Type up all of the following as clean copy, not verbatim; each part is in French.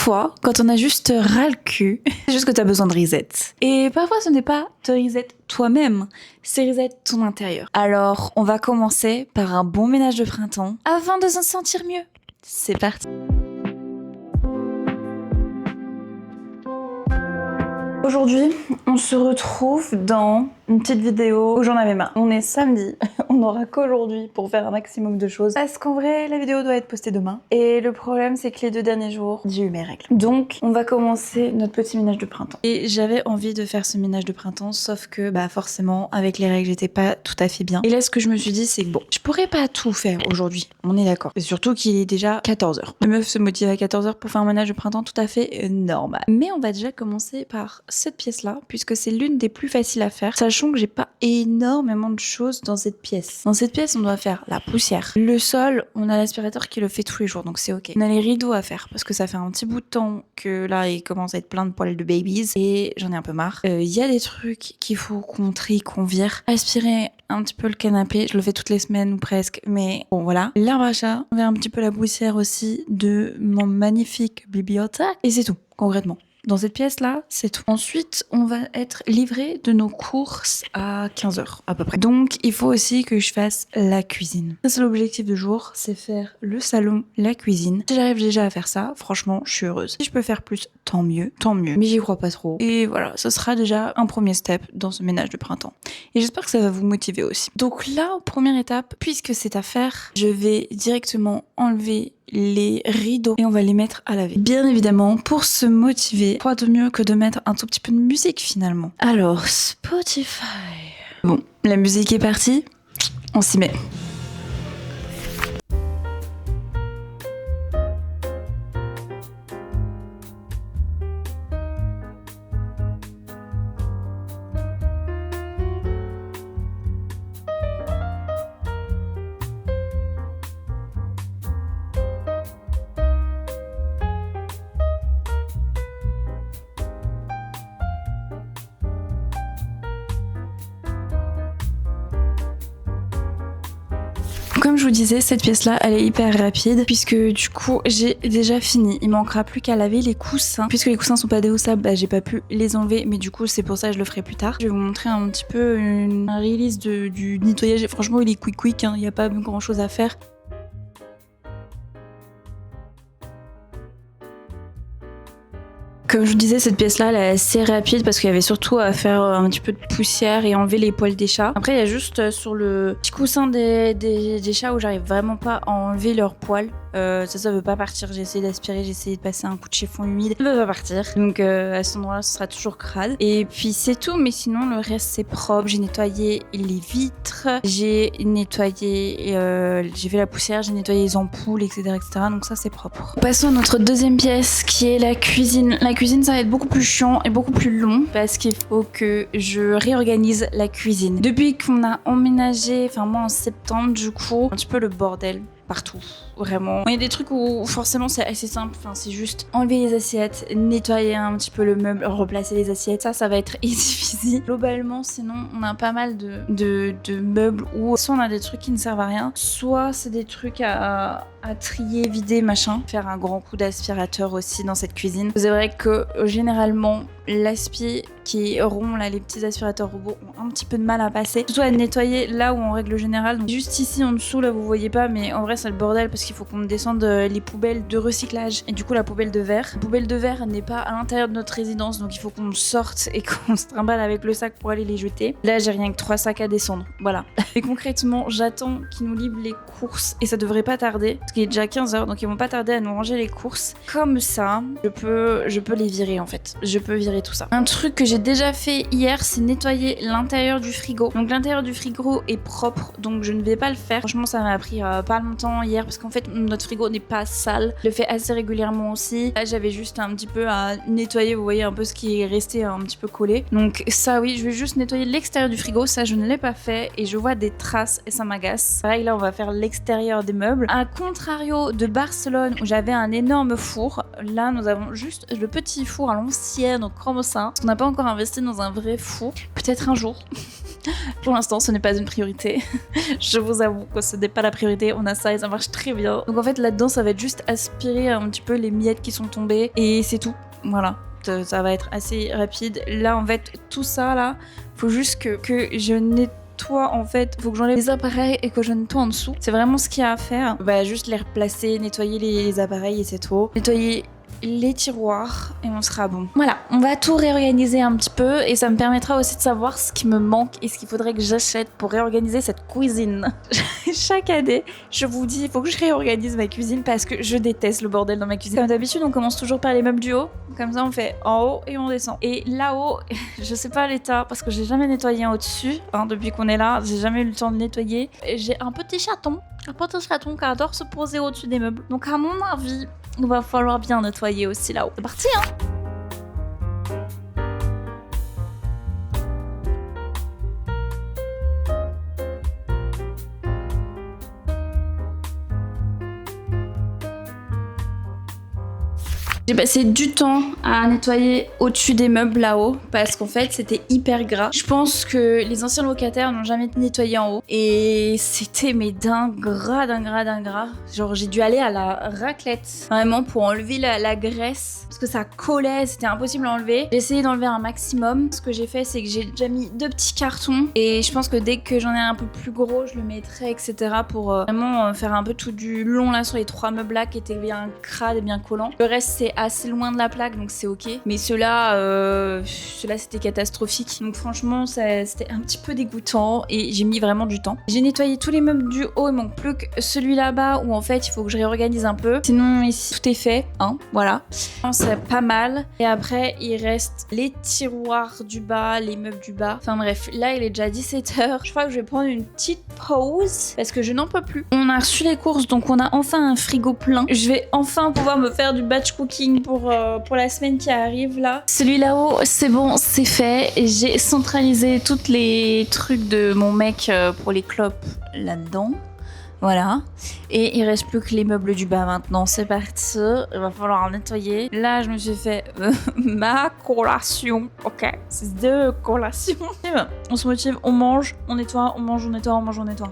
Parfois, quand on a juste ras le cul, c'est juste que t'as besoin de reset. Et parfois, ce n'est pas de reset toi-même, c'est reset ton intérieur. Alors, on va commencer par un bon ménage de printemps afin de se sentir mieux. C'est parti. Aujourd'hui, on se retrouve dans une petite vidéo où j'en avais marre. On est samedi, on n'aura qu'aujourd'hui pour faire un maximum de choses. Parce qu'en vrai, la vidéo doit être postée demain. Et le problème, c'est que les 2 derniers jours, j'ai eu mes règles. Donc, on va commencer notre petit ménage de printemps. Et j'avais envie de faire ce ménage de printemps, sauf que, forcément, avec les règles, j'étais pas tout à fait bien. Et là, ce que je me suis dit, c'est que bon, je pourrais pas tout faire aujourd'hui. On est d'accord. Et surtout qu'il est déjà 14h. La meuf se motive à 14h pour faire un ménage de printemps tout à fait normal. Mais on va déjà commencer par cette pièce-là, puisque c'est l'une des plus faciles à faire, sachant que j'ai pas énormément de choses dans cette pièce. Dans cette pièce, on doit faire la poussière. Le sol, on a l'aspirateur qui le fait tous les jours, donc c'est ok. On a les rideaux à faire, parce que ça fait un petit bout de temps que là, il commence à être plein de poils de babies, et j'en ai un peu marre. Il y a des trucs qu'il faut qu'on trie, qu'on vire. Aspirer un petit peu le canapé, je le fais toutes les semaines ou presque, mais bon voilà. L'arbre à chat, on verra un petit peu la poussière aussi de mon magnifique bibliothèque, et c'est tout, concrètement. Dans cette pièce-là, c'est tout. Ensuite, on va être livré de nos courses à 15h à peu près. Donc, il faut aussi que je fasse la cuisine. Ça, c'est l'objectif du jour, c'est faire le salon, la cuisine. Si j'arrive déjà à faire ça, franchement, je suis heureuse. Si je peux faire plus, tant mieux, tant mieux. Mais j'y crois pas trop. Et voilà, ça sera déjà un premier step dans ce ménage de printemps. Et j'espère que ça va vous motiver aussi. Donc là, première étape, puisque c'est à faire, je vais directement enlever les rideaux et on va les mettre à laver. Bien évidemment, pour se motiver, quoi de mieux que de mettre un tout petit peu de musique finalement. Alors, Spotify. Bon, la musique est partie, on s'y met. Comme je vous disais, cette pièce-là, elle est hyper rapide puisque du coup, j'ai déjà fini. Il manquera plus qu'à laver les coussins. Puisque les coussins sont pas déhaussables, j'ai pas pu les enlever, mais du coup, c'est pour ça que je le ferai plus tard. Je vais vous montrer un petit peu un release du nettoyage. Franchement, il est quick, il n'y a pas grand-chose à faire. Comme je vous disais, cette pièce-là, elle est assez rapide parce qu'il y avait surtout à faire un petit peu de poussière et enlever les poils des chats. Après, il y a juste sur le petit coussin des chats où j'arrive vraiment pas à enlever leurs poils. Ça veut pas partir. J'ai essayé d'aspirer, j'ai essayé de passer un coup de chiffon humide. Ça veut pas partir. Donc à cet endroit-là, ce sera toujours crade. Et puis c'est tout, mais sinon le reste c'est propre. J'ai nettoyé les vitres, j'ai nettoyé, j'ai fait la poussière, j'ai nettoyé les ampoules, etc., etc. Donc ça c'est propre. Passons à notre deuxième pièce qui est la cuisine. La cuisine, ça va être beaucoup plus chiant et beaucoup plus long parce qu'il faut que je réorganise la cuisine. Depuis qu'on a emménagé, enfin moi en septembre du coup, un petit peu le bordel partout, vraiment. Il y a des trucs où forcément c'est assez simple, enfin c'est juste enlever les assiettes, nettoyer un petit peu le meuble, replacer les assiettes, ça va être easy. Globalement, sinon on a pas mal de meubles où soit on a des trucs qui ne servent à rien, soit c'est des trucs à trier, vider, machin. Faire un grand coup d'aspirateur aussi dans cette cuisine. C'est vrai que généralement l'aspi qui est rond, là, les petits aspirateurs robots ont un petit peu de mal à passer. Surtout à nettoyer là où en règle générale. Donc juste ici en dessous, là vous voyez pas, mais en vrai c'est le bordel parce qu'il faut qu'on descende les poubelles de recyclage et du coup la poubelle de verre. La poubelle de verre n'est pas à l'intérieur de notre résidence, donc il faut qu'on sorte et qu'on se trimballe avec le sac pour aller les jeter. Là j'ai rien que 3 sacs à descendre, voilà. Et concrètement, j'attends qu'ils nous livrent les courses et ça devrait pas tarder parce qu'il est déjà 15h, donc ils vont pas tarder à nous ranger les courses. Comme ça, je peux les virer en fait. Je peux virer tout ça. Un truc que j'ai déjà fait hier, c'est nettoyer l'intérieur du frigo. Donc l'intérieur du frigo est propre, donc je ne vais pas le faire. Franchement, ça m'a pris pas longtemps hier parce qu'en fait notre frigo n'est pas sale. Je le fais assez régulièrement aussi. Là, j'avais juste un petit peu à nettoyer, vous voyez un peu ce qui est resté un petit peu collé. Donc ça oui, je vais juste nettoyer l'extérieur du frigo. Ça, je ne l'ai pas fait et je vois des traces et ça m'agace. Pareil, là, on va faire l'extérieur des meubles. À contrario de Barcelone où j'avais un énorme four, là, nous avons juste le petit four à l'ancienne, donc comme ça. Parce qu'on n'a pas encore investi dans un vrai four. Peut-être un jour. Pour l'instant, ce n'est pas une priorité. Je vous avoue que ce n'est pas la priorité. On a ça et ça marche très bien. Donc en fait, là-dedans, ça va être juste aspirer un petit peu les miettes qui sont tombées et c'est tout. Voilà. Ça va être assez rapide. Là, en fait, tout ça, là, faut juste que je nettoie, en fait. Faut que j'enlève les appareils et que je nettoie en dessous. C'est vraiment ce qu'il y a à faire. Bah, juste les replacer, nettoyer les appareils et c'est tout. Nettoyer les tiroirs et on sera bon. Voilà, on va tout réorganiser un petit peu et ça me permettra aussi de savoir ce qui me manque et ce qu'il faudrait que j'achète pour réorganiser cette cuisine. Chaque année, je vous dis, il faut que je réorganise ma cuisine parce que je déteste le bordel dans ma cuisine. Comme d'habitude, on commence toujours par les meubles du haut. Comme ça, on fait en haut et on descend. Et là-haut, je sais pas l'état parce que j'ai jamais nettoyé en au-dessus. Depuis qu'on est là, j'ai jamais eu le temps de nettoyer. J'ai un petit chaton qui adore se poser au-dessus des meubles. Donc à mon avis, il va falloir bien nettoyer aussi là-haut. C'est parti, hein! J'ai passé du temps à nettoyer au-dessus des meubles là-haut parce qu'en fait c'était hyper gras. Je pense que les anciens locataires n'ont jamais nettoyé en haut et c'était mais d'un gras. Genre j'ai dû aller à la raclette vraiment pour enlever la graisse parce que ça collait, c'était impossible à enlever. J'ai essayé d'enlever un maximum. Ce que j'ai fait c'est que j'ai déjà mis 2 petits cartons et je pense que dès que j'en ai un peu plus gros je le mettrai etc. pour vraiment faire un peu tout du long là sur les 3 meubles là qui étaient bien crades et bien collants. Le reste c'est assez loin de la plaque donc c'est ok, mais ceux-là c'était catastrophique donc franchement c'était un petit peu dégoûtant et j'ai mis vraiment du temps. J'ai nettoyé tous les meubles du haut, il manque plus que celui là-bas où en fait il faut que je réorganise un peu, sinon ici tout est fait hein, voilà, c'est pas mal. Et après il reste les tiroirs du bas, les meubles du bas, enfin bref, là il est déjà 17h, je crois que je vais prendre une petite pause parce que je n'en peux plus. On a reçu les courses donc on a enfin un frigo plein, je vais enfin pouvoir me faire du batch cooking pour la semaine qui arrive là. Celui là-haut, c'est bon, c'est fait. J'ai centralisé tous les trucs de mon mec pour les clopes là-dedans. Voilà. Et il reste plus que les meubles du bas maintenant. C'est parti. Il va falloir nettoyer. Là, je me suis fait ma collation. Ok. C'est 2 collations. On se motive, on mange, on nettoie, on mange, on nettoie, on mange, on nettoie.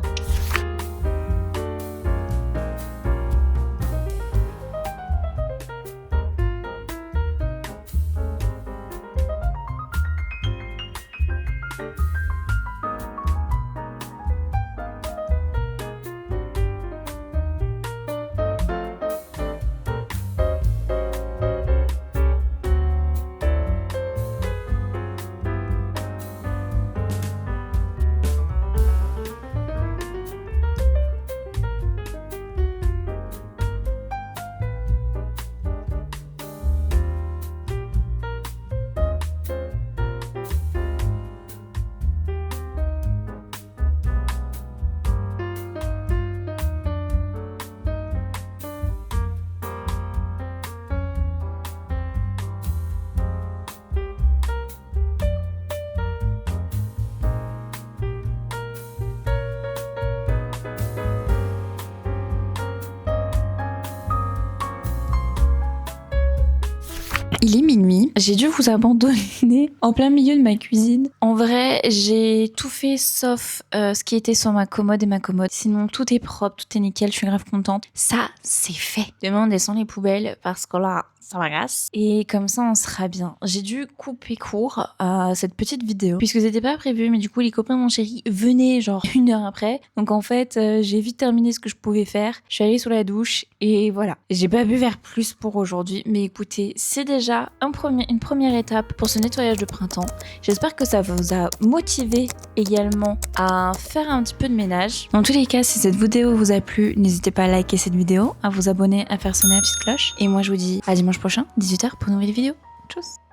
Il est minuit, j'ai dû vous abandonner en plein milieu de ma cuisine. En vrai, j'ai tout fait sauf ce qui était sur ma commode et ma commode. Sinon, tout est propre, tout est nickel, je suis grave contente. Ça, c'est fait. Demain, on descend les poubelles parce que là, ça m'agace. Et comme ça, on sera bien. J'ai dû couper court à cette petite vidéo puisque c'était pas prévu, mais du coup, les copains de mon chéri venaient genre 1 heure après. Donc en fait, j'ai vite terminé ce que je pouvais faire. Je suis allée sous la douche et voilà. J'ai pas pu faire plus pour aujourd'hui, mais écoutez, c'est déjà une première étape pour ce nettoyage de printemps. J'espère que ça vous a motivé également à faire un petit peu de ménage. Dans tous les cas, si cette vidéo vous a plu, n'hésitez pas à liker cette vidéo, à vous abonner, à faire sonner la petite cloche. Et moi, je vous dis à dimanche prochain, 18h, pour une nouvelle vidéo. Tchuss!